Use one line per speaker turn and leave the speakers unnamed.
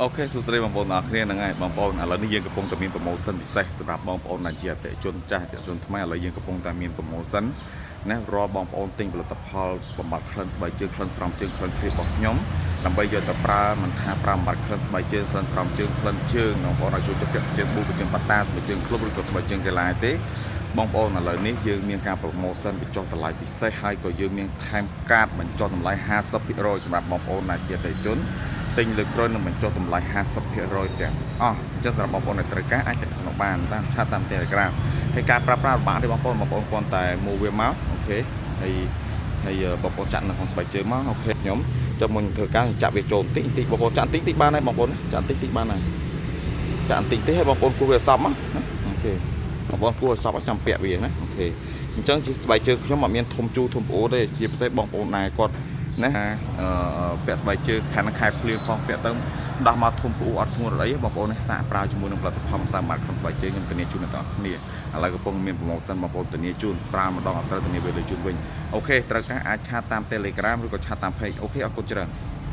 អូខេសួស្តីបងប្អូនអរគ្នាហ្នឹងហើយបងប្អូនឥឡូវនេះយើងកំពុងតែមានប្រូម៉ូសិនពិសេសសម្រាប់បងប្អូនដែលជាអតិថិជនចាស់អតិថិជនថ្មីឥឡូវយើងកំពុងតែមានប្រូម៉ូសិនណារាល់បងប្អូនទិញផលិតផលបំបត្តិក្លិនស្បែកជើងក្លិនស្រោមជើងក្លិនឃ្លីបរបស់ខ្ញុំដើម្បីយកទៅប្រើមិនថាប្រើបំបត្តិក្លិនស្បែកជើងក្លិនស្រោមជើងក្លិនជើងបងប្អូនឲ្យជួយទៅពាក់ជើងប៊ូជើងប៉ាតាស្បែកជើងក្លុបឬក៏ស្បែកជើងកែឡាទេបងប្អូនឥឡូវនេះយើងមានការប្រូម៉ូសិនបញ្ចុះតម្លៃពិសេសហើយក៏យើងមានថែមកាតបញ្ចុះតម្លៃ 50% សម្រាប់បងប្អូនដែលជាអតិថិជនទិញលើក្រោយនឹងបញ្ចុះតម្លៃ 50% ទាំងអស់អញ្ចឹងសម្រាប់បងប្អូនដែលត្រូវការអាចទំនាក់បានតាមឆាតតាម Telegram ហើយការប្រើប្រាស់របស់ទេបងប្អូនគ្រាន់តែមកវាមកអូខេហើយបងប្អូនចាក់នៅក្នុងស្បែកជើងមកអូខេខ្ញុំចាំមុនធ្វើការចាក់វាចូលបន្តិចបន្តិចបងប្អូនចាក់បន្តិចបានហើយបងប្អូនចាក់បន្តិចបានហើយចាក់បន្តិចទេហើយបងប្អូនគួរវាសពណាអូខេបងប្អូនគួរសពចាំពាក់វាណាអូខេអញ្ចឹងស្បែកជើងខ្ញុំអត់មានធំជូរធំប្អូនទេជាពិសេសបងប្អូនណាគាត់ណាពាក់ស្បែកជើងខាងខែភ្លៀងផងពាក់ទៅដោះមកធំប្អូនអត់ស្ងួតអីបងប្អូននេះសាកប្រើជាមួយនឹងផលិតផលសាមបាត់ក្នុងស្បែកជើងខ្ញុំធានាជូនដល់អ្នកគ្នាឥឡូវកំពុងមានប្រូម៉ូសិនបងប្អូនធានាជូនប្រើម្ដងអត់ត្រូវធានាពេលលើជូនវិញអូខេត្រូវការអាចឆាតតាម Telegram ឬក៏ឆាតតាម Page អូខេអរគុណច្រើន